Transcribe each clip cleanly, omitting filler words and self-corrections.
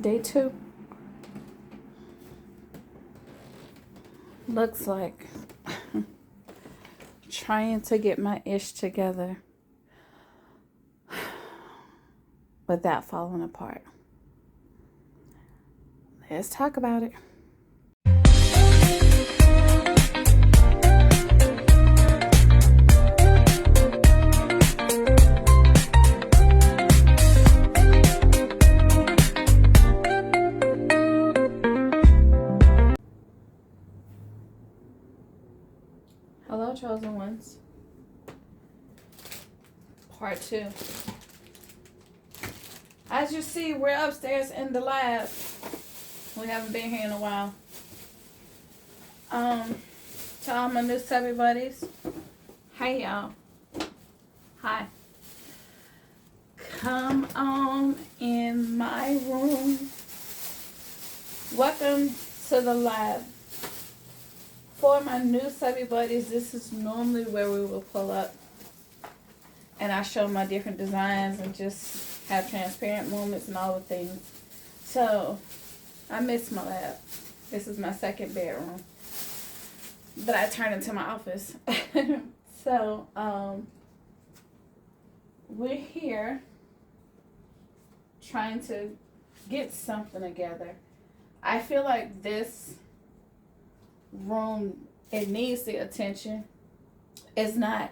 Day 2 looks like trying to get my ish together without falling apart. Let's talk about it. Hello, chosen ones. Part 2. As you see, we're upstairs in the lab. We haven't been here in a while. To all my new subby buddies. Hey, y'all. Hi. Come on in my room. Welcome to the lab. For my new subby buddies, this is normally where we will pull up and I show my different designs and just have transparent moments and all the things. So, I miss my lab. This is my second bedroom that I turned into my office. So, we're here trying to get something together. I feel like this room, it needs the attention. It's not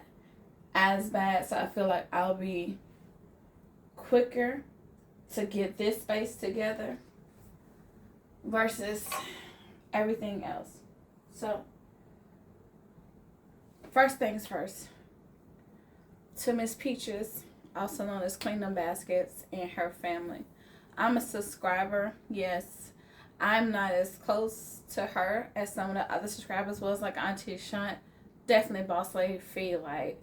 as bad, so I feel like I'll be quicker to get this space together versus everything else. So, first things first, to Miss Peaches, also known as Clean Them Baskets, and her family. I'm a subscriber, yes. I'm not as close to her as some of the other subscribers was, like Auntie Shunt. Definitely Boss Lady Fee. Like,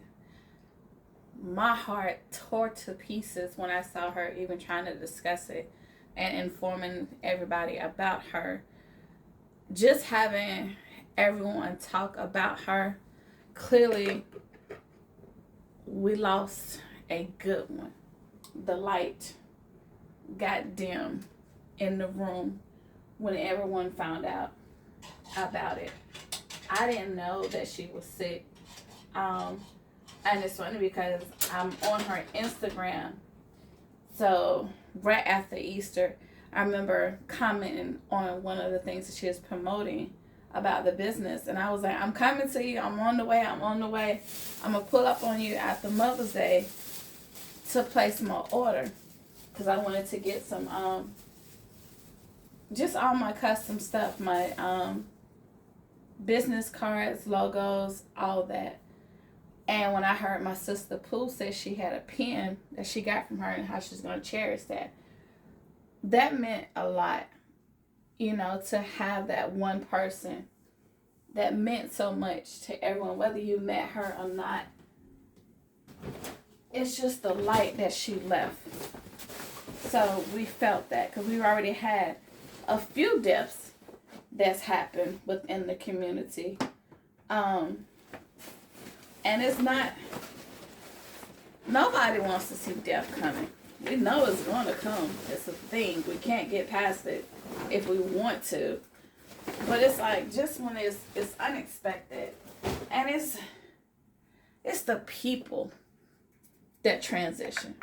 my heart tore to pieces when I saw her even trying to discuss it and informing everybody about her. Just having everyone talk about her, clearly we lost a good one. The light got dim in the room when everyone found out about it. I didn't know that she was sick. And it's funny because I'm on her Instagram. So right after Easter, I remember commenting on one of the things that she was promoting about the business. And I was like, I'm coming to you. I'm on the way. I'm on the way. I'm going to pull up on you after Mother's Day to place my order. Because I wanted to get some, just all my custom stuff. My business cards, logos, all that. And when I heard my sister Pooh say she had a pen that she got from her and how she's going to cherish that, that meant a lot, you know, to have that one person that meant so much to everyone, whether you met her or not. It's just the light that she left. So we felt that because we've already had a few deaths that's happened within the community. And it's not, nobody wants to see death coming. We know it's going to come. It's a thing. We can't get past it if we want to. But it's like, just when it's unexpected. And it's the people that transition.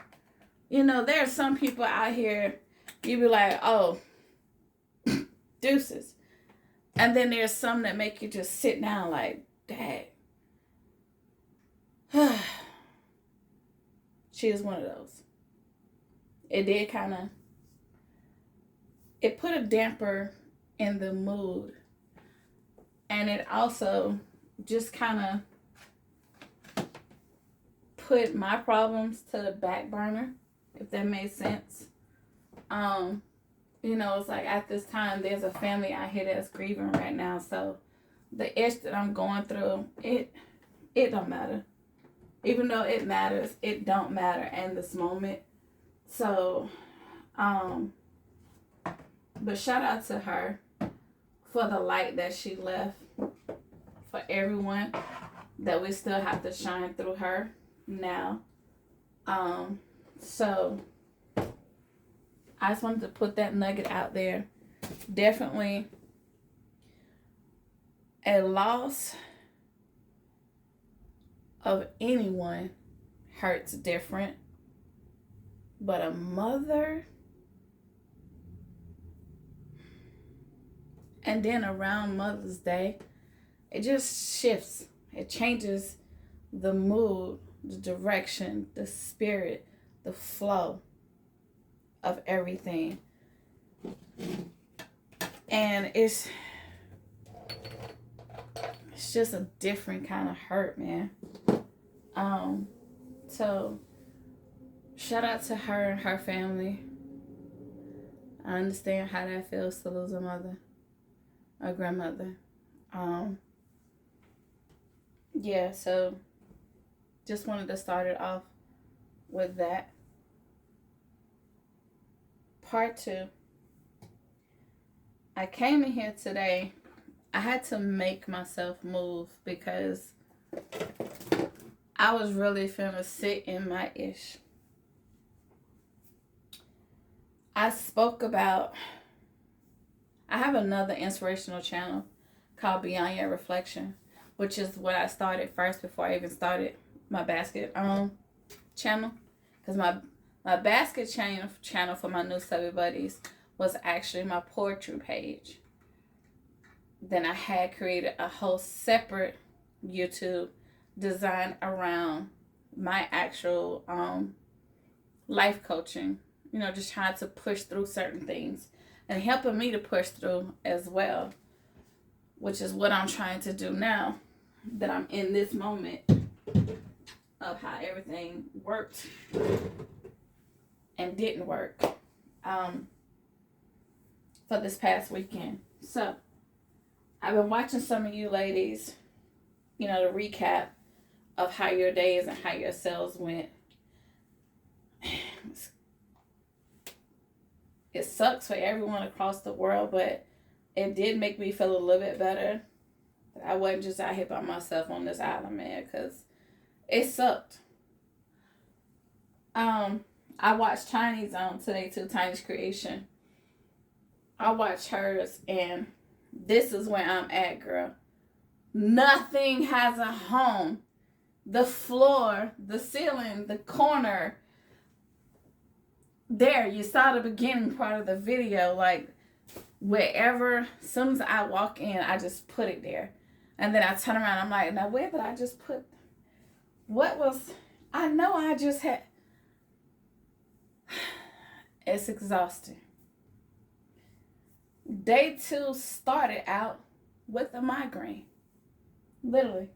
You know, there are some people out here, you be like, oh, deuces. And then there's some that make you just sit down like, dang. She is one of those. It did kind of, it put a damper in the mood. And it also just kind of put my problems to the back burner, if that made sense. You know, it's like at this time, there's a family out here that's grieving right now. So the ish that I'm going through, it don't matter. Even though it matters, it don't matter in this moment. So, but shout out to her for the light that she left for everyone, that we still have to shine through her now. So I just wanted to put that nugget out there. Definitely a loss of anyone hurts different, but a mother, and then around Mother's Day, it just shifts. It changes the mood, the direction, the spirit, the flow of everything. And it's just a different kind of hurt, man. So shout out to her and her family. I understand how that feels to lose a mother, a grandmother. Yeah, so just wanted to start it off with that. Part 2. I came in here today. I had to make myself move because I was really finna sit in my ish. I spoke about, I have another inspirational channel called Beyond Your Reflection, which is what I started first before I even started my basket channel. Because my basket channel for my new Subby Buddies was actually my poetry page. Then I had created a whole separate YouTube designed around my actual life coaching. You know, just trying to push through certain things and helping me to push through as well, which is what I'm trying to do now that I'm in this moment of how everything worked and didn't work for this past weekend. So I've been watching some of you ladies, you know, the recap of how your days and how your sales went. It sucks for everyone across the world, but it did make me feel a little bit better. I wasn't just out here by myself on this island, man, because it sucked. I watched Tiny's on today too, Tiny's Creation. I watched hers, and this is where I'm at, girl. Nothing has a home. The floor, the ceiling, the corner. There, you saw the beginning part of the video. Like, wherever, as soon as I walk in, I just put it there. And then I turn around, I'm like, now where did I just put, what was, I know I just had, it's exhausting. Day 2 started out with a migraine. Literally.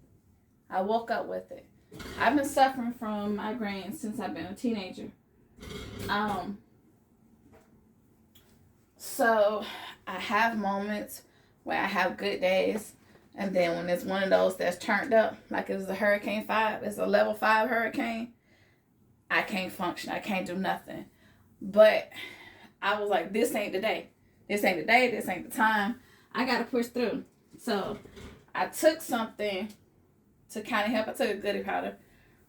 I woke up with it. I've been suffering from migraines since I've been a teenager. So I have moments where I have good days, and then when it's one of those that's turned up, like it was a Hurricane 5, it's a level 5 hurricane, I can't function. I can't do nothing. But I was like, this ain't the day. This ain't the day. This ain't the time. I got to push through. So I took something to kind of help. I took a goody powder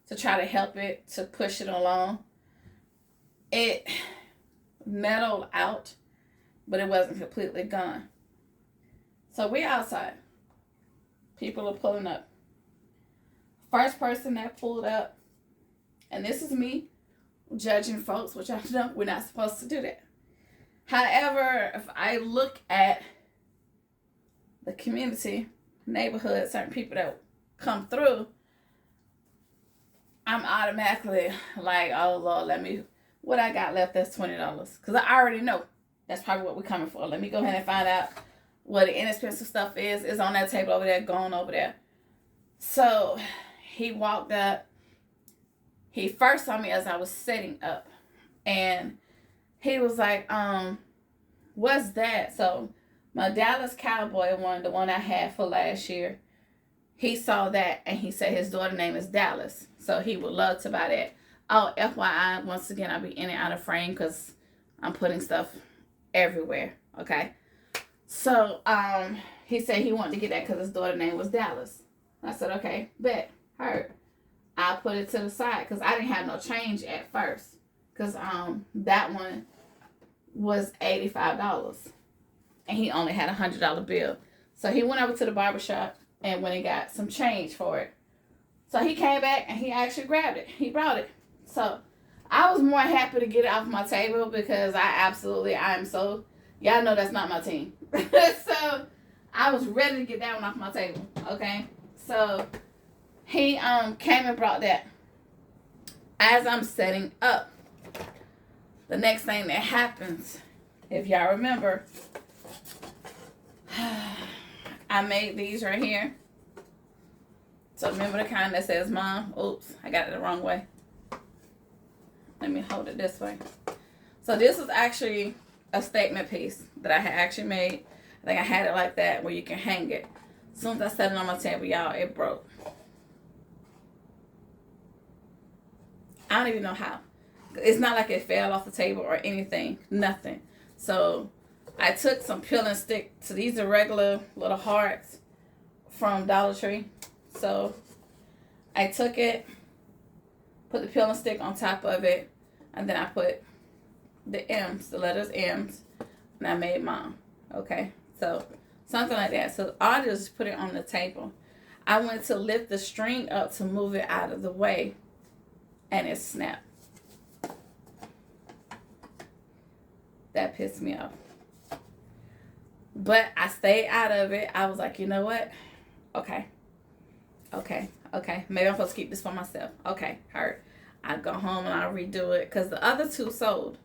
to try to help it, to push it along. It mellowed out, but it wasn't completely gone. So we outside. People are pulling up. First person that pulled up, and this is me judging folks, which I know we're not supposed to do that. However, if I look at the community, neighborhood, certain people that come through, I'm automatically like, oh Lord, what I got left, that's $20. Because I already know that's probably what we're coming for. Let me go ahead and find out what the inexpensive stuff is. It's on that table over there, going over there. So he walked up. He first saw me as I was setting up. And he was like, what's that? So my Dallas Cowboy one, the one I had for last year, he saw that and he said his daughter's name is Dallas. So he would love to buy that. Oh, FYI, once again, I'll be in and out of frame because I'm putting stuff everywhere. Okay. So he said he wanted to get that because his daughter's name was Dallas. I said, okay, bet. Heard. I put it to the side because I didn't have no change at first. Because that one was $85. And he only had $100 bill. So he went over to the barbershop and went and got some change for it. So he came back and he actually grabbed it. He brought it. So I was more happy to get it off my table because I am so, y'all know that's not my team. So I was ready to get that one off my table. Okay. So he came and brought that. As I'm setting up, the next thing that happens, if y'all remember, I made these right here. So remember the kind that says Mom? Oops, I got it the wrong way. Let me hold it this way. So this was actually a statement piece that I had actually made. I think I had it like that where you can hang it. As soon as I set it on my table, y'all, it broke. I don't even know how. It's not like it fell off the table or anything. Nothing. So I took some peel and stick. So these are regular little hearts from Dollar Tree. So I took it, put the peel and stick on top of it, and then I put the M's, the letters M's, and I made Mom. Okay, so something like that. So I just put it on the table. I went to lift the string up to move it out of the way, and it snapped. That pissed me off. But I stayed out of it. I was like, you know what? Okay. Maybe I'm supposed to keep this for myself. Okay, hurt. I'll go home and I'll redo it. Because the other two sold.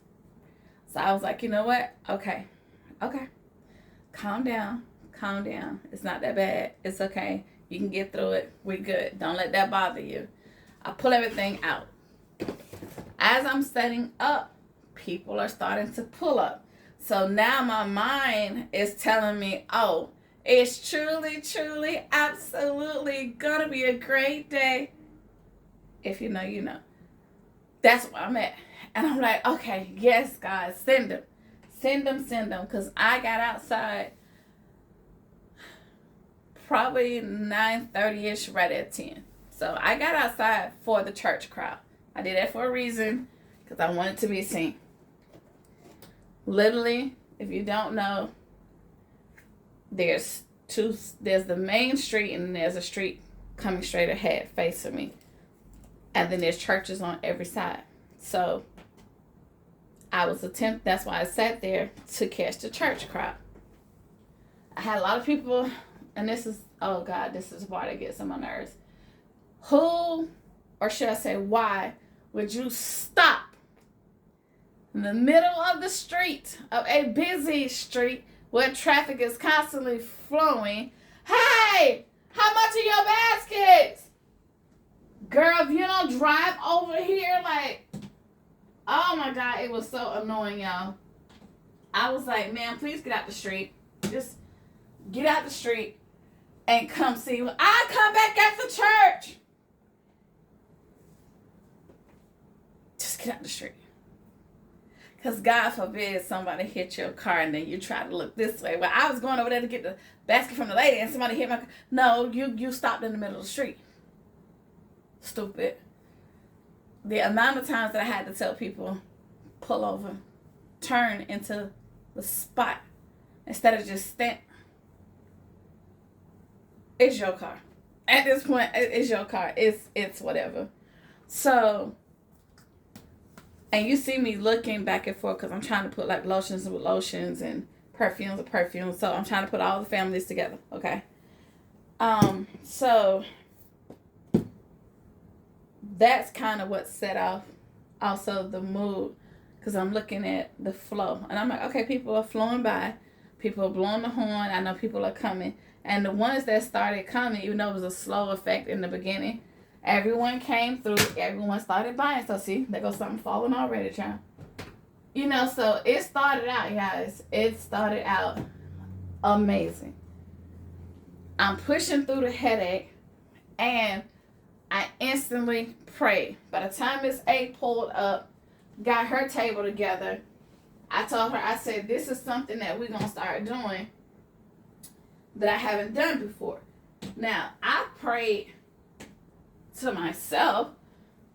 So I was like, you know what? Okay. Calm down. It's not that bad. It's okay. You can get through it. We're good. Don't let that bother you. I pull everything out. As I'm setting up, people are starting to pull up. So now my mind is telling me, oh, it's truly, absolutely gonna be a great day. If you know, you know. That's where I'm at. And I'm like, okay, yes, God, send them. Because I got outside probably 9:30-ish, right at 10. So I got outside for the church crowd. I did that for a reason, because I wanted to be seen. Literally, if you don't know, there's the main street and there's a street coming straight ahead facing me. And then there's churches on every side. So that's why I sat there to catch the church crowd. I had a lot of people, and this is why that gets on my nerves. Who, or should I say why, would you stop in the middle of the street, of a busy street where traffic is constantly flowing? Hey, how much are your baskets? Girl, if you don't drive over here, like, oh my God, it was so annoying, y'all. I was like, man, please get out the street. Just get out the street and come see me. I'll come back after church. Just get out the street. Because God forbid somebody hit your car and then you try to look this way. Well, I was going over there to get the basket from the lady and somebody hit my car. No, you stopped in the middle of the street. Stupid. The amount of times that I had to tell people, pull over, turn into the spot instead of just stand. It's your car. At this point, it's your car. It's whatever. So, and you see me looking back and forth because I'm trying to put like lotions with lotions and perfumes with perfumes. So I'm trying to put all the families together. Okay. So that's kind of what set off also the mood, because I'm looking at the flow and I'm like, okay, people are flowing by, people are blowing the horn, I know people are coming, and the ones that started coming, even though it was a slow effect in the beginning, everyone came through, everyone started buying. So see, there goes something falling already, child. You know, so it started out, guys, it started out amazing. I'm pushing through the headache and I instantly prayed. By the time Miss A pulled up, got her table together, I told her, I said, this is something that we're going to start doing that I haven't done before. Now, I prayed to myself.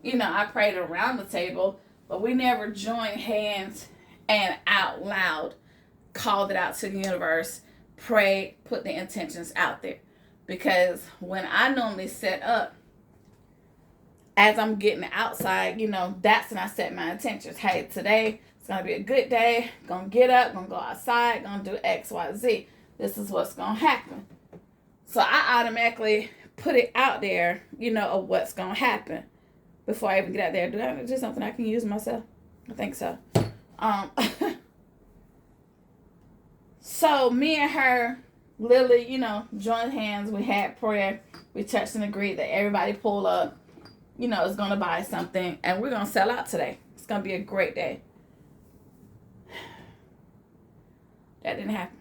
You know, I prayed around the table, but we never joined hands and out loud called it out to the universe, prayed, put the intentions out there. Because when I normally set up, as I'm getting outside, that's when I set my intentions. Hey, today it's going to be a good day. Going to get up, going to go outside, going to do X, Y, Z. This is what's going to happen. So I automatically put it out there, of what's going to happen before I even get out there. Do I do something I can use myself? I think so. So me and her, Lily, joined hands. We had prayer. We touched and agreed that everybody pull up, is going to buy something. And we're going to sell out today. It's going to be a great day. That didn't happen.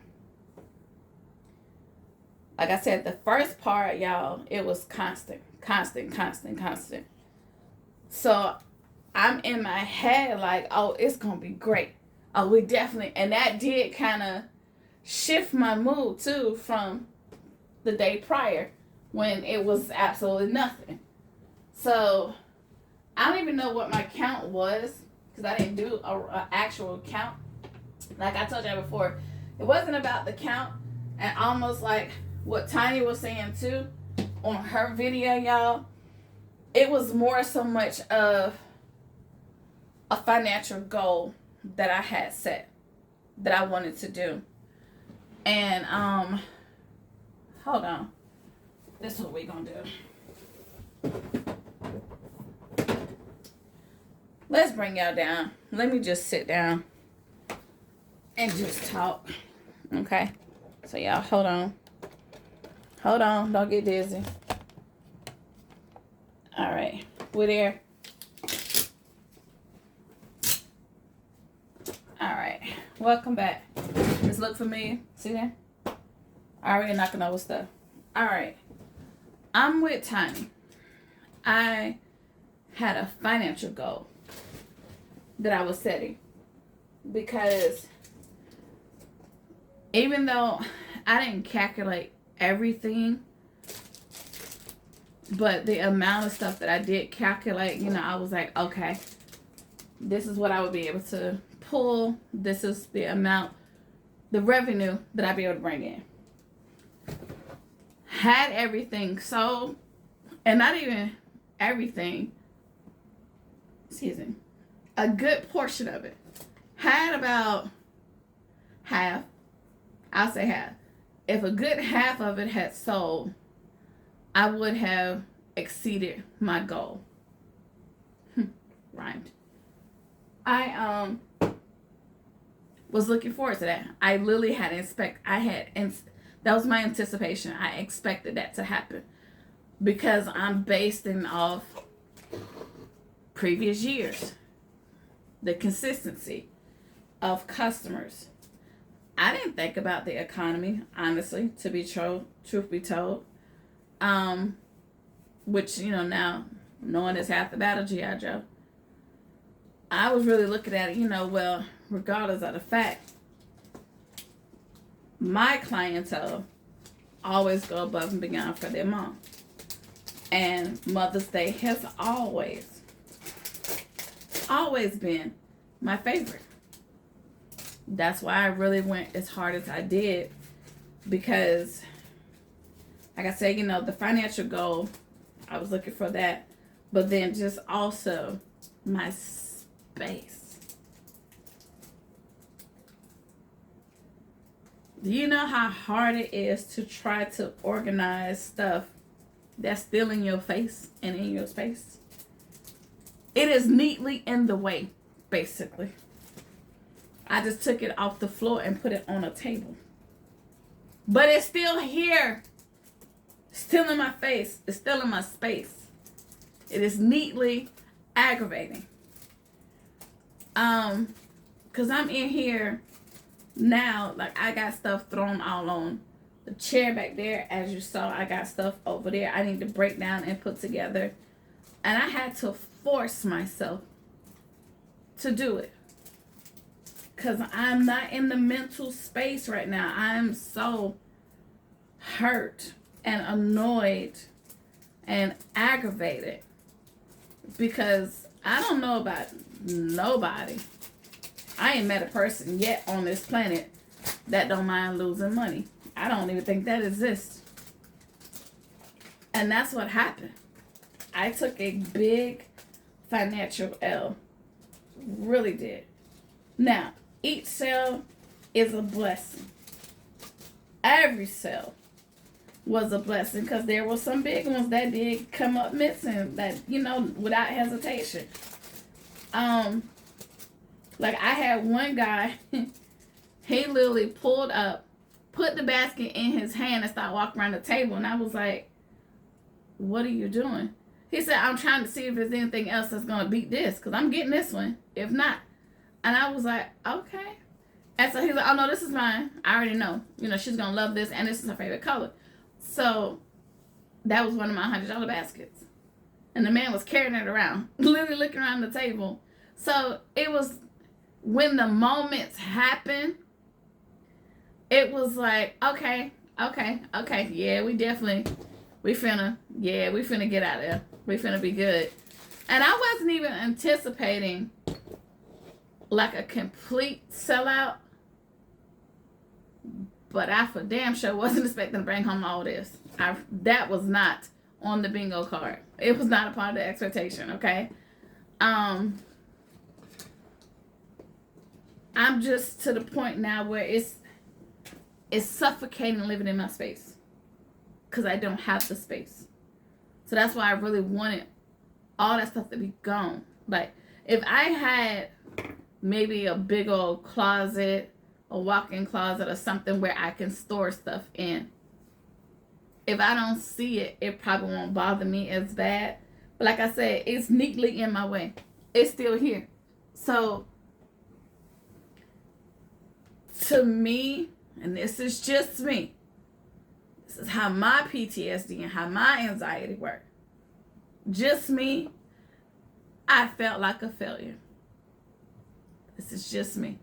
Like I said, the first part, y'all, it was constant. So I'm in my head like, oh, it's going to be great. Oh, we definitely, and that did kind of shift my mood too from the day prior when it was absolutely nothing. So I don't even know what my count was because I didn't do an actual count. Like I told you before, it wasn't about the count, and almost like what Tiny was saying too on her video, y'all, it was more so much of a financial goal that I had set that I wanted to do. And hold on, this is what we're gonna do. Let's bring y'all down. Let me just sit down and just talk. Okay, so y'all hold on, don't get dizzy. All right, we're there. All right, welcome back. Just look for me. See there? I already knocking over stuff. All right, I'm with Tiny. I had a financial goal that I was setting because even though I didn't calculate everything, but the amount of stuff that I did calculate, I was like, okay, this is what I would be able to pull. This is the amount, the revenue that I'd be able to bring in. Had everything sold, and not even everything, excuse me, a good portion of it. Had about half, I'll say half. If a good half of it had sold, I would have exceeded my goal. Rhymed. I was looking forward to that. I literally had that was my anticipation. I expected that to happen because I'm basing off previous years, the consistency of customers. I didn't think about the economy, honestly, to be truth be told. Which, now knowing is half the battle, G.I. Joe. I was really looking at it, well, regardless of the fact, my clientele always go above and beyond for their mom. And Mother's Day has always been my favorite. That's why I really went as hard as I did, because like I said, the financial goal, I was looking for that, but then just also my space. Do you know how hard it is to try to organize stuff that's still in your face and in your space? It is neatly in the way, basically. I just took it off the floor and put it on a table. But it's still here. Still in my face. It's still in my space. It is neatly aggravating. Because I'm in here now, like I got stuff thrown all on the chair back there. As you saw, I got stuff over there I need to break down and put together. And I had to force myself to do it. Because I'm not in the mental space right now. I'm so hurt and annoyed and aggravated. Because I don't know about nobody. I ain't met a person yet on this planet that don't mind losing money. I don't even think that exists. And that's what happened. I took a big financial L. Really did. Now, each sale is a blessing. Every sale was a blessing because there were some big ones that did come up missing that, without hesitation. Like I had one guy, he literally pulled up, put the basket in his hand and started walking around the table. And I was like, what are you doing? He said, I'm trying to see if there's anything else that's going to beat this because I'm getting this one. If not. And I was like, okay. And so he's like, oh, no, this is mine. I already know. She's going to love this. And this is her favorite color. So that was one of my $100 baskets. And the man was carrying it around, literally looking around the table. So it was when the moments happen, it was like, okay. Yeah, we finna get out of there. We finna be good. And I wasn't even anticipating like a complete sellout. But I for damn sure wasn't expecting to bring home all this. That was not on the bingo card. It was not a part of the expectation, okay? I'm just to the point now where it's suffocating living in my space. Because I don't have the space. So that's why I really wanted all that stuff to be gone. Like, if I had maybe a big old closet, a walk-in closet or something where I can store stuff in. If I don't see it, it probably won't bother me as bad. But like I said, it's neatly in my way. It's still here. So, to me, and this is just me, this is how my PTSD and how my anxiety work. Just me, I felt like a failure. This is just me.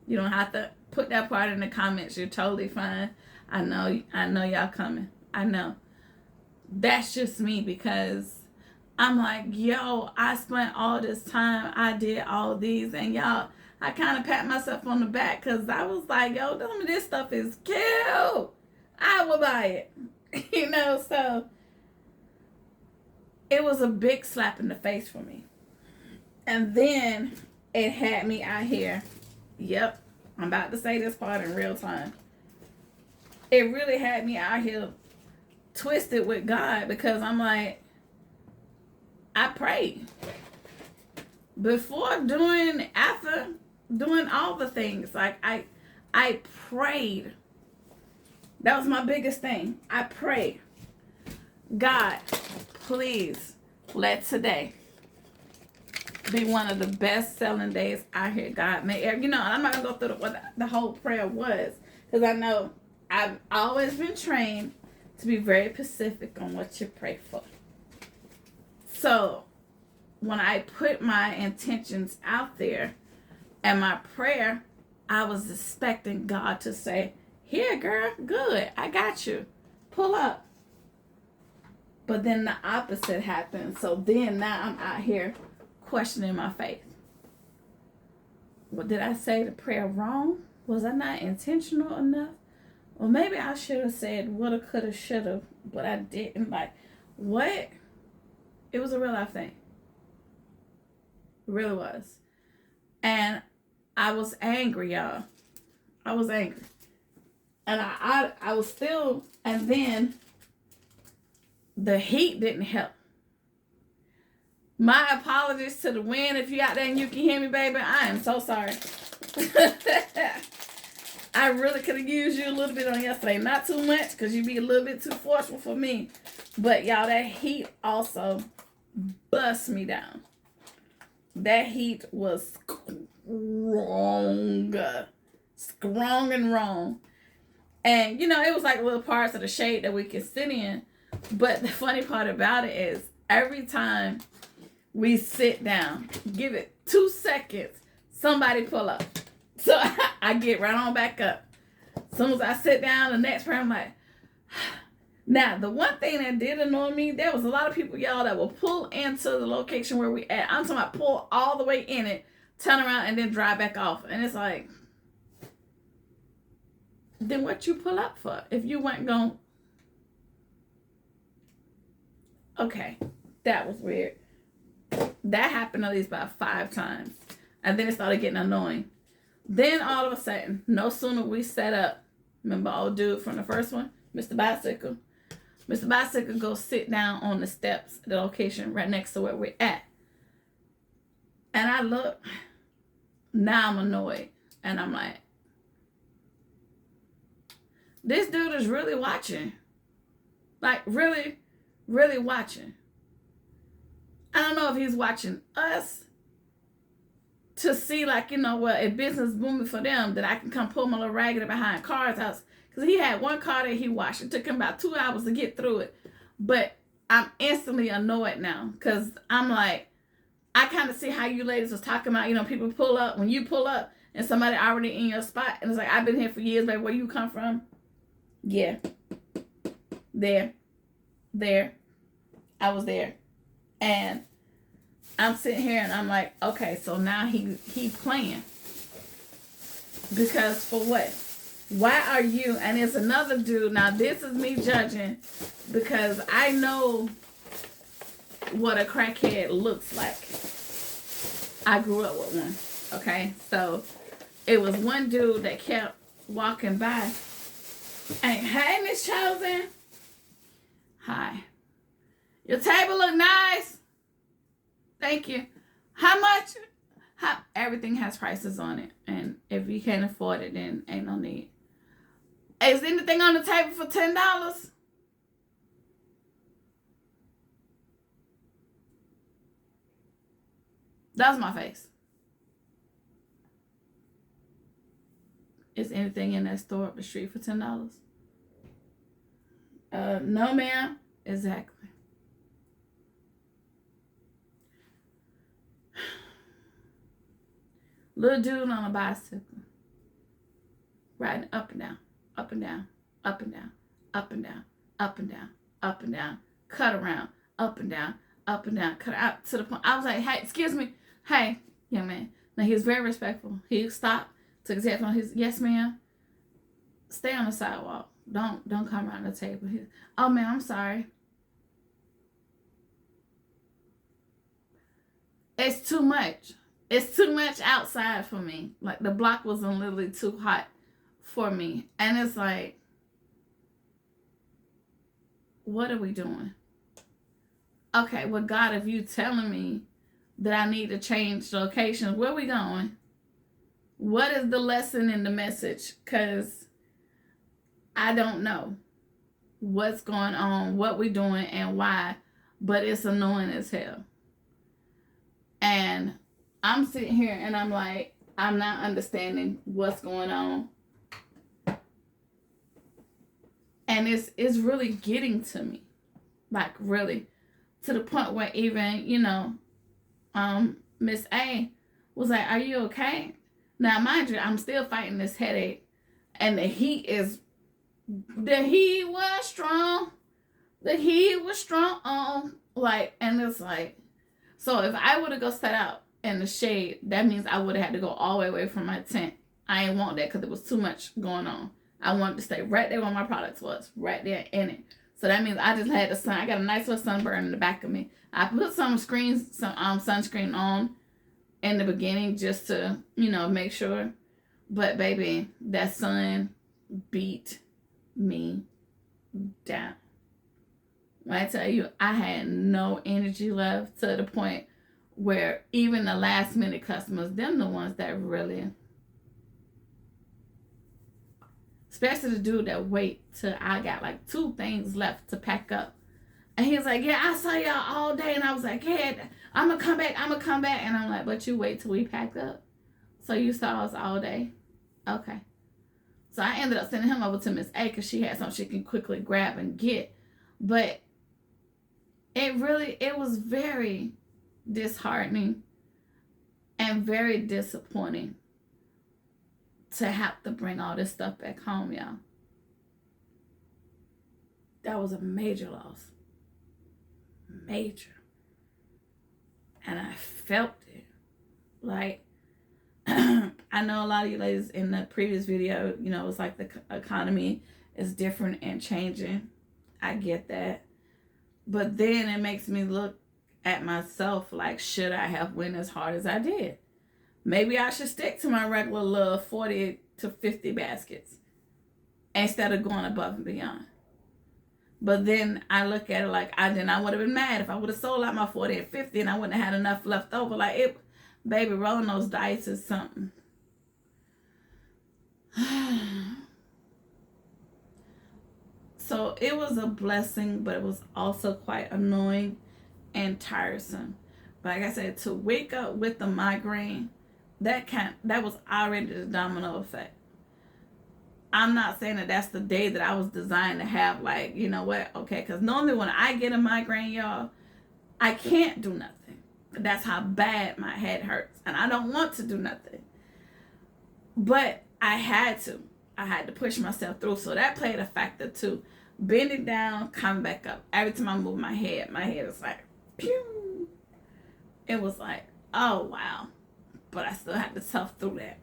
You don't have to put that part in the comments. You're totally fine. I know y'all coming. I know. That's just me because I'm like, yo, I spent all this time. I did all these. And y'all, I kind of pat myself on the back because I was like, yo, this stuff is cute. I will buy it. So it was a big slap in the face for me. And then it had me out here. Yep, I'm about to say this part in real time. It really had me out here twisted with God because I'm like, I prayed. Before doing, after doing all the things. Like I prayed. That was my biggest thing. I prayed. God, please let today be one of the best selling days I hear God may ever. And I'm not going to go through what the whole prayer was. Because I know I've always been trained to be very specific on what you pray for. So, when I put my intentions out there and my prayer, I was expecting God to say, here, girl, good, I got you. Pull up. But then the opposite happened. So then now I'm out here questioning my faith. Well, did I say the prayer wrong? Was I not intentional enough? Or maybe I should have said woulda, coulda, shoulda, but I didn't. Like, what? It was a real life thing. It really was. And I was angry, y'all. I was angry. And I was still, and then the heat didn't help. My apologies to the wind. If you out there and you can hear me, baby, I am so sorry. I really could have used you a little bit on yesterday. Not too much, because you'd be a little bit too forceful for me. But, y'all, that heat also bust me down. That heat was strong and wrong. And, it was like little parts of the shade that we could sit in. But the funny part about it is every time we sit down, give it 2 seconds, somebody pull up. So I get right on back up. As soon as I sit down, the next prayer, I'm like, now, the one thing that did annoy me, there was a lot of people, y'all, that will pull into the location where we at. I'm talking about pull all the way in it, turn around, and then drive back off. And it's like, then what you pull up for? If you weren't going, okay, that was weird. That happened at least about 5 times. And then it started getting annoying. Then all of a sudden, no sooner we set up, remember old dude from the first one, Mr. Bicycle? Mr. Bicycle goes sit down on the steps at the location right next to where we're at. And I look, now I'm annoyed. And I'm like, this dude is really watching. Like, really, really watching. I don't know if he's watching us to see, like, you know what, if business booming for them, that I can come pull my little raggedy behind Car's house. Because he had one car that he watched. It took him about 2 hours to get through it. But I'm instantly annoyed now. Because I'm like, I kind of see how you ladies was talking about, you know, people pull up. When you pull up and somebody already in your spot. And it's like, I've been here for years, baby. Where you come from? Yeah. There. I was there. And I'm sitting here and I'm like, okay, so now he playing. Because for what? Why are you? And it's another dude. Now this is me judging because I know what a crackhead looks like. I grew up with one. Okay, so it was one dude that kept walking by. And hey, Miss Chosen. Hi. Your table look nice. Thank you. How much? Everything has prices on it. And if you can't afford it, then ain't no need. Is anything on the table for $10? That's my face. Is anything in that store up the street for $10? No, ma'am. Exactly. Little dude on a bicycle. Riding up and down, up and down, up and down, up and down, up and down, up and down, cut around, up and down, cut out to the point. I was like, hey, excuse me. Hey, young man. Now he was very respectful. He stopped, took his headphones. He's, yes, ma'am. Stay on the sidewalk. Don't come around the table. Oh, man, I'm sorry. It's too much. It's too much outside for me. Like, the block wasn't literally too hot for me. And it's like, what are we doing? Okay, well, God, if you telling me that I need to change locations, where are we going? What is the lesson in the message? Because I don't know what's going on, what we're doing, and why. But it's annoying as hell. And I'm sitting here and I'm like, I'm not understanding what's going on. And it's really getting to me. Like, really. To the point where even, you know, Miss A was like, are you okay? Now, mind you, I'm still fighting this headache. And the heat was strong. The heat was strong. Like, and it's like, so if I would have go set out in the shade, that means I would have had to go all the way away from my tent. I ain't want that because there was too much going on. I wanted to stay right there where my products was, right there in it. So that means I just had the sun. I got a nice little sunburn in the back of me. I put some sunscreen on in the beginning just to, you know, make sure. But baby, that sun beat me down. When I tell you, I had no energy left to the point where even the last minute customers, them the ones that really, especially the dude that wait till I got like 2 things left to pack up. And he was like, yeah, I saw y'all all day. And I was like, yeah, I'm going to come back. And I'm like, but you wait till we packed up. So you saw us all day? Okay. So I ended up sending him over to Miss A because she had something she can quickly grab and get. But it was very disheartening and very disappointing to have to bring all this stuff back home, y'all. That was a major loss. Major. And I felt it. Like, I know a lot of you ladies in the previous video, you know, it's like the economy is different and changing. I get that. But then it makes me look at myself like, should I have went as hard as I did? Maybe I should stick to my regular little 40 to 50 baskets instead of going above and beyond. But then I look at it like, I would have been mad if I would have sold out my 40 and 50 and I wouldn't have had enough left over. Like, baby, rolling those dice is something. So it was a blessing, but it was also quite annoying and tiresome. But like I said, to wake up with the migraine, that was already the domino effect. I'm not saying that that's the day that I was designed to have, like, you know what, okay, because normally when I get a migraine, y'all, I can't do nothing. That's how bad my head hurts, and I don't want to do nothing. But I had to push myself through, so that played a factor too. Bending down, coming back up. Every time I move my head is like, pew. It was like, oh, wow. But I still had to tough through that.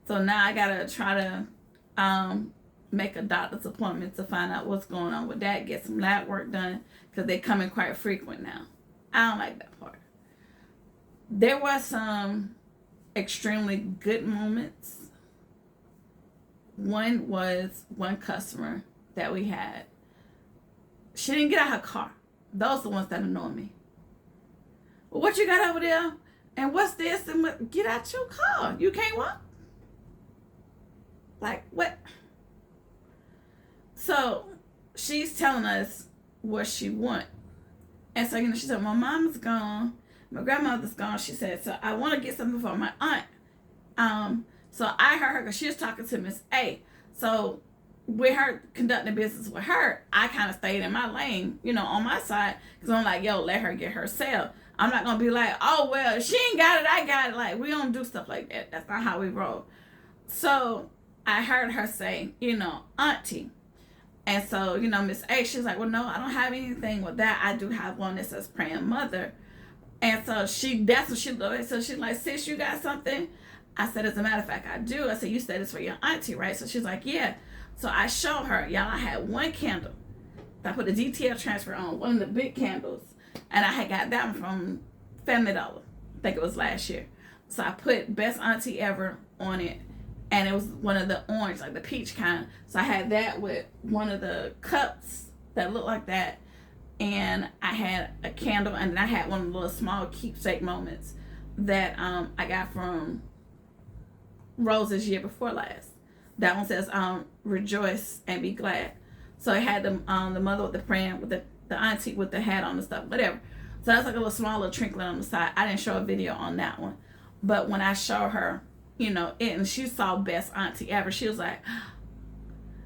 So now I got to try to make a doctor's appointment to find out what's going on with that, get some lab work done, because they come in quite frequent now. I don't like that part. There were some extremely good moments. One was one customer that we had. She didn't get out her car. Those are the ones that annoy me. Well, what you got over there? And what's this? And what? Get out your car. You can't walk? Like, what? So she's telling us what she wants. And so, you know, she said, my mom's gone. My grandmother's gone. She said, so I want to get something for my aunt. So I heard her because she was talking to Miss A. So with her conducting business with her, I kind of stayed in my lane, you know, on my side. Because I'm like, yo, let her get her sale. I'm not going to be like, oh, well, if she ain't got it, I got it. Like, we don't do stuff like that. That's not how we roll. So I heard her say, you know, auntie. And so, you know, Miss A, she's like, well, no, I don't have anything with that. I do have one that says praying mother. And so that's what she looked at. So she's like, sis, you got something? I said, as a matter of fact, I do. I said, you said it's for your auntie, right? So she's like, yeah. So I showed her, y'all, I had one candle. I put a DTL transfer on, one of the big candles. And I had got that one from Family Dollar. I think it was last year. So I put Best Auntie Ever on it. And it was one of the orange, like the peach kind. So I had that with one of the cups that looked like that. And I had a candle. And then I had one of the little small keepsake moments that I got from Rose's year before last. That one says, rejoice and be glad. So it had the mother with the praying, with the auntie with the hat on and stuff, whatever. So that's like a little small little trinklet on the side. I didn't show a video on that one. But when I show her, you know, and she saw Best Auntie Ever, she was like,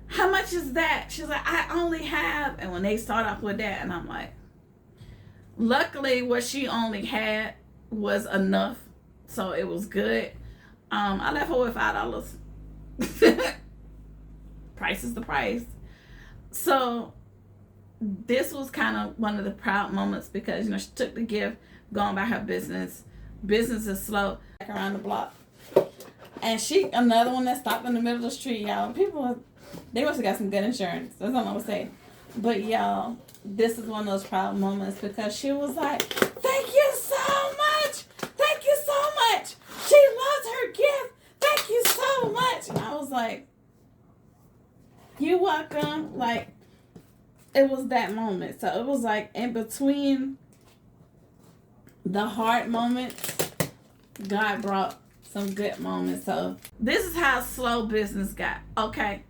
how much is that? She was like, I only have, and when they start off with that, and I'm like, luckily what she only had was enough, so it was good. I left her with $5. Price is the price. So this was kind of one of the proud moments because, you know, she took the gift, going about her business. Business is slow. Back around the block. And another one that stopped in the middle of the street, y'all. People, they must have got some good insurance. That's all I'm going to say. But, y'all, this is one of those proud moments because she was like, thank you so much. Thank you so much. She loves her gift. Thank you so much. And I was like, you're welcome. Like, it was that moment. So it was like in between the hard moments, God brought some good moments. So this is how slow business got. Okay.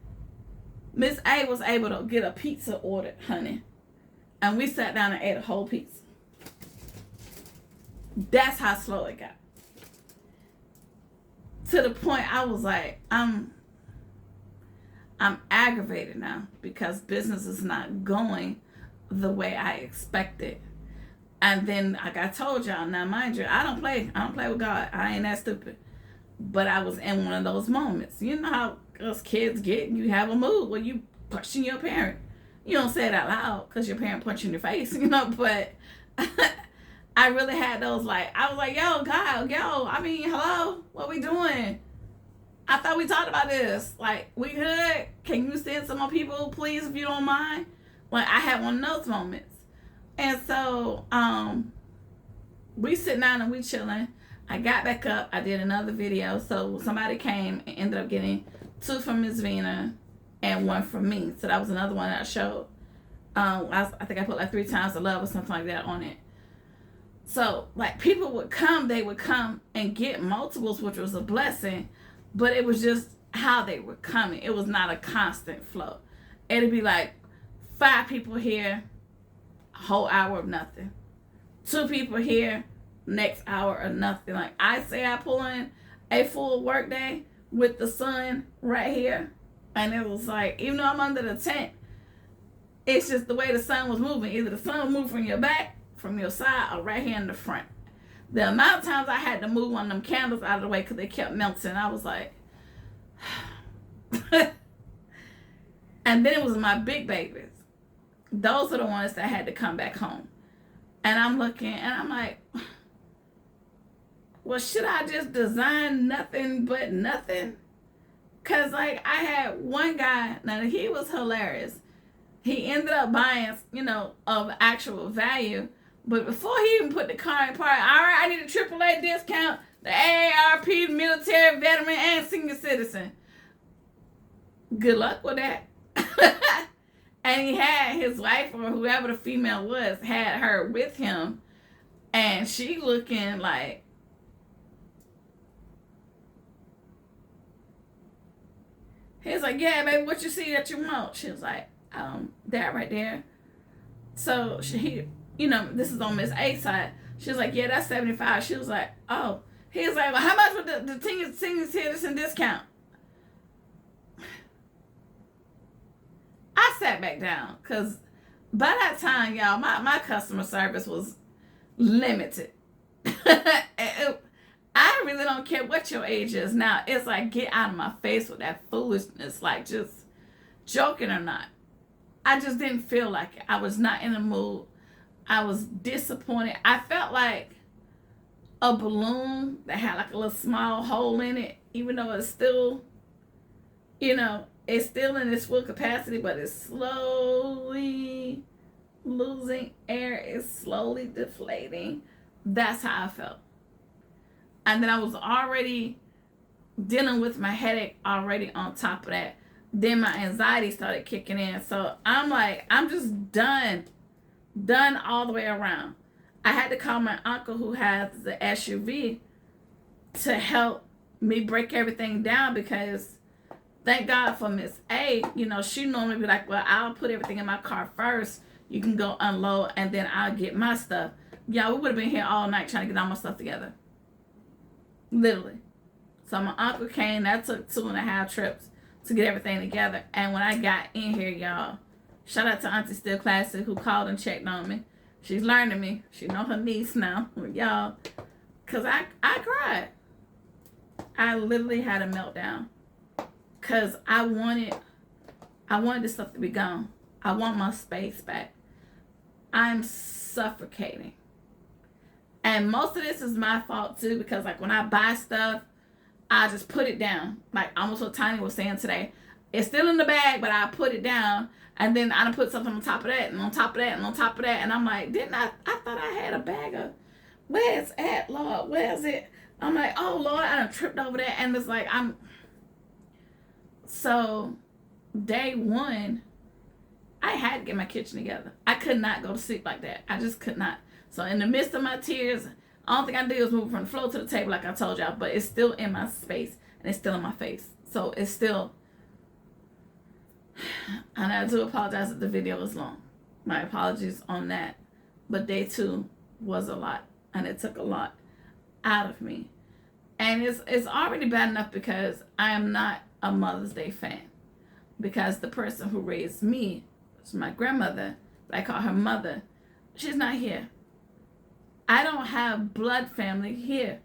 Miss A was able to get a pizza ordered, honey. And we sat down and ate a whole pizza. That's how slow it got. To the point I was like, I'm aggravated now because business is not going the way I expected. And then, like I told y'all, now mind you, I don't play with God. I ain't that stupid. But I was in one of those moments. You know how us kids get, you have a mood where you punching your parent. You don't say it out loud because your parent punched you in your face, you know, but I I really had those, like, I was like, yo, God, yo, I mean, hello, what we doing? I thought we talked about this. Like, we good? Can you send some more people, please, if you don't mind? Like, I had one of those moments. And so, we sitting down and we chilling. I got back up. I did another video. So somebody came and ended up getting 2 from Miss Vina and 1 from me. So that was another one that I showed. I think I put like 3 times the love or something like that on it. So like people would come, they would come and get multiples, which was a blessing, but it was just how they were coming. It was not a constant flow. It'd be like 5 people here, a whole hour of nothing. 2 people here, next hour of nothing. Like I say, I pull in a full work day with the sun right here, and it was like, even though I'm under the tent, it's just the way the sun was moving. Either the sun would move from your back, from your side, or right here in the front. The amount of times I had to move one of them candles out of the way because they kept melting, I was like, and then it was my big babies. Those are the ones that had to come back home. And I'm looking and I'm like, well, should I just design nothing but nothing? Because, like, I had one guy, now he was hilarious. He ended up buying, of actual value. But before he even put the car in park, all right, I need a AAA discount, the AARP, military, veteran, and senior citizen. Good luck with that. And he had his wife, or whoever the female was, had her with him. And she looking like, he was like, yeah, baby, what you see that you want? She was like, that right there. So he, this is on Miss A side. She was like, yeah, that's 75. She was like, oh. He was like, well, how much would the senior citizen discount? I sat back down because by that time, y'all, my customer service was limited. I really don't care what your age is now. It's like, get out of my face with that foolishness, like just joking or not. I just didn't feel like it. I was not in the mood. I was disappointed. I felt like a balloon that had like a little small hole in it, even though it's still, it's still in its full capacity, but it's slowly losing air. It's slowly deflating. That's how I felt. And then I was already dealing with my headache already on top of that. Then my anxiety started kicking in. So I'm like, I'm just done all the way around. I had to call my uncle who has the SUV to help me break everything down because thank God for Miss A. She normally be like, well, I'll put everything in my car first. You can go unload and then I'll get my stuff. Yeah, we would have been here all night trying to get all my stuff together. Literally. So my uncle came. That took 2.5 trips to get everything together. And when I got in here, y'all, shout out to Auntie Still Classic who called and checked on me. She's learning me. She know her niece now. Y'all, because I cried. I literally had a meltdown. Because I wanted this stuff to be gone. I want my space back. I'm suffocating. And most of this is my fault too, because like when I buy stuff, I just put it down. Like almost what Tiny was saying today. It's still in the bag, but I put it down. And then I done put something on top of that, and on top of that, and on top of that. And I'm like, I thought I had a bag of, where's it, Lord? Where's it? I'm like, oh Lord, I done tripped over that. And it's like, so day 1, I had to get my kitchen together. I could not go to sleep like that. I just could not. So in the midst of my tears, I don't think I did was move from the floor to the table like I told y'all, but it's still in my space and it's still in my face. So it's still, and I do apologize if the video was long. My apologies on that. But day 2 was a lot and it took a lot out of me. And it's already bad enough because I am not a Mother's Day fan. Because the person who raised me was my grandmother, but I call her mother. She's not here. I don't have blood family here.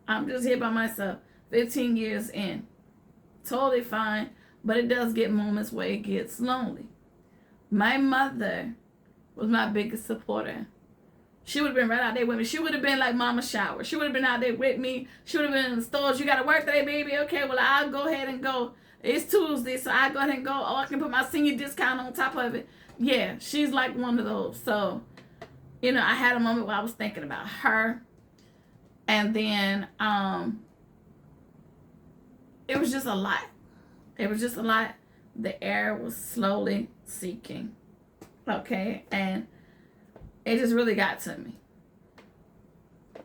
I'm just here by myself, 15 years in. Totally fine, but it does get moments where it gets lonely. My mother was my biggest supporter She would have been right out there with me. She would have been like mama shower. She would have been out there with me. She would have been in the stores. You got to work today, baby. Okay, well, I'll go ahead and go. It's Tuesday, so I go ahead and go. Oh, I can put my senior discount on top of it. Yeah, she's like one of those. So, I had a moment where I was thinking about her. And then it was just a lot. It was just a lot. The air was slowly sinking. Okay, and it just really got to me.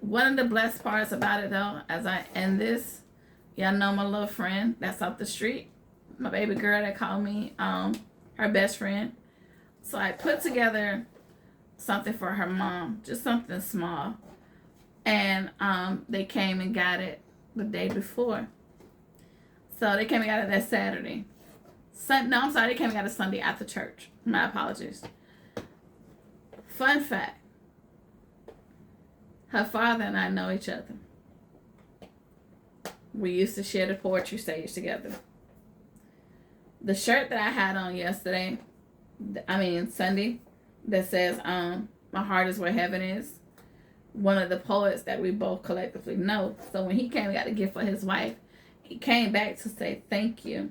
One of the blessed parts about it, though, as I end this, y'all know my little friend that's up the street, my baby girl that called me her best friend. So I put together something for her mom, just something small. And they came and got it the day before. So they came and got it that Saturday. No, I'm sorry, they came and got it Sunday after church. My apologies. Fun fact. Her father and I know each other. We used to share the poetry stage together. The shirt that I had on Sunday, that says, my heart is where heaven is. One of the poets that we both collectively know. So when he came and got a gift for his wife, he came back to say thank you.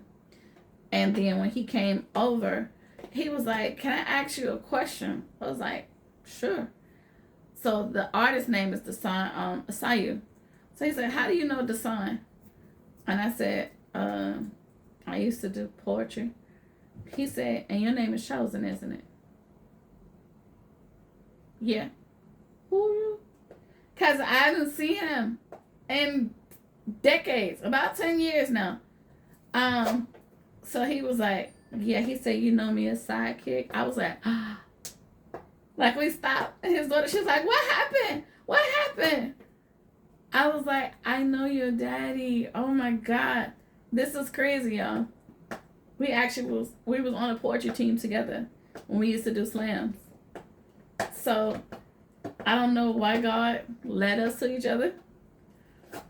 And then when he came over, he was like, can I ask you a question? I was like, sure. So the artist's name is Dasan Asayu. So he said, how do you know Dasan? And I said, I used to do poetry. He said, and your name is Chosen, isn't it? Yeah. Who are you? Because I haven't seen him in decades, about 10 years now. So he was like, yeah, he said, you know me as Sidekick. I was like, like we stopped. And his daughter, she was like, what happened? What happened? I was like, I know your daddy. Oh my God. This is crazy, y'all. We was on a poetry team together when we used to do slams. So I don't know why God led us to each other.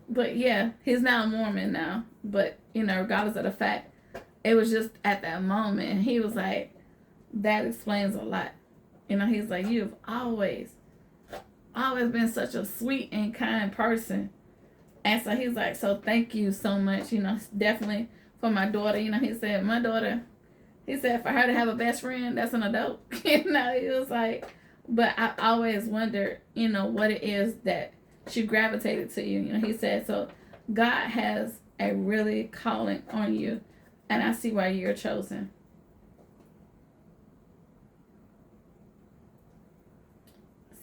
But yeah, he's now a Mormon now. But, regardless of the fact, it was just at that moment. He was like, that explains a lot. He's like, you've always been such a sweet and kind person. And so he's like, so thank you so much, definitely for my daughter. He said, my daughter, he said, for her to have a best friend, that's an adult. He was like, but I always wondered, what it is that she gravitated to you. He said, so God has a really calling on you. And I see why you're chosen.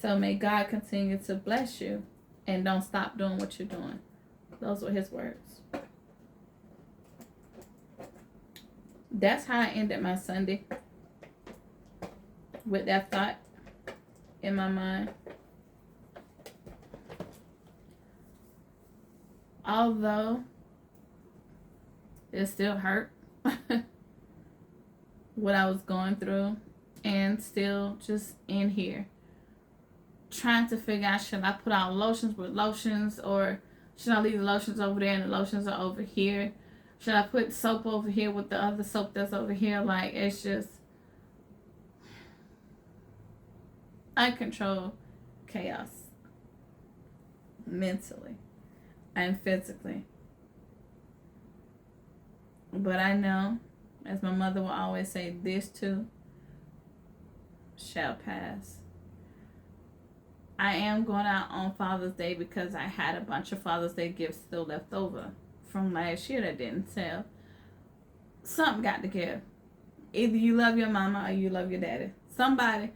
So may God continue to bless you and don't stop doing what you're doing. Those were his words. That's how I ended my Sunday, with that thought in my mind. Although it still hurt what I was going through, and still just in here trying to figure out, should I put out lotions with lotions, or should I leave the lotions over there and the lotions are over here? Should I put soap over here with the other soap that's over here? Like, it's just uncontrolled chaos, mentally and physically. But I know, as my mother will always say, this too shall pass. I am going out on Father's Day because I had a bunch of Father's Day gifts still left over from last year that didn't sell. Something got to give. Either you love your mama or you love your daddy. Somebody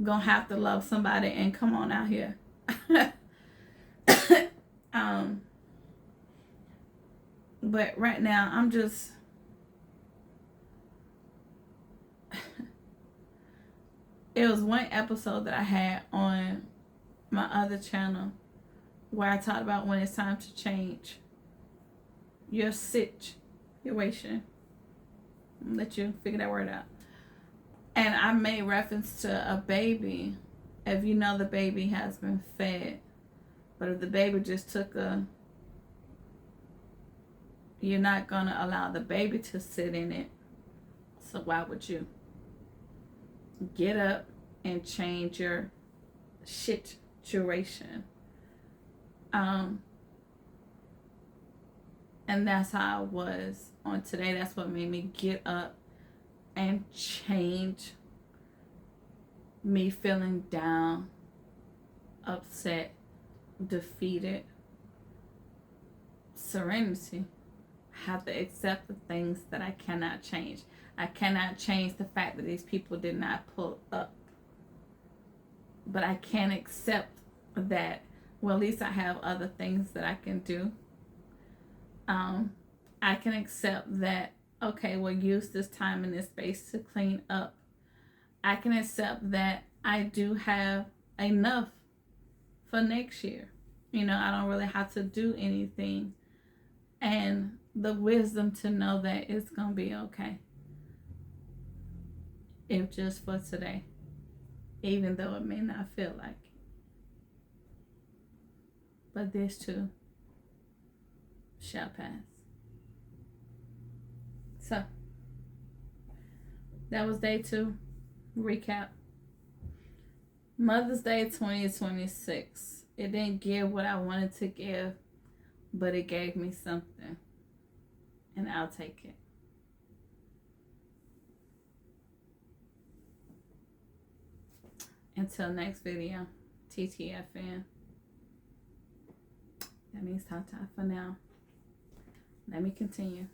gonna have to love somebody and come on out here. But right now I'm just it was one episode that I had on my other channel where I talked about when it's time to change your situation. I'll let you figure that word out. And I made reference to a baby. If you know the baby has been fed, but if the baby just took you're not gonna allow the baby to sit in it. So why would you? Get up and change your situation. And that's how I was on today. That's what made me get up and change me feeling down, upset, defeated. Serenity. I have to accept the things that I cannot change. I cannot change the fact that these people did not pull up. But I can accept that, well, at least I have other things that I can do. I can accept that, okay, we'll use this time in this space to clean up. I can accept that I do have enough for next year. You know, I don't really have to do anything. And the wisdom to know that it's going to be okay. If just for today. Even though it may not feel like it. But this too shall pass. So, that was day 2. Recap. Mother's Day 2026. It didn't give what I wanted to give, but it gave me something. And I'll take it. Until next video, TTFN. That means ta-ta for now. Let me continue.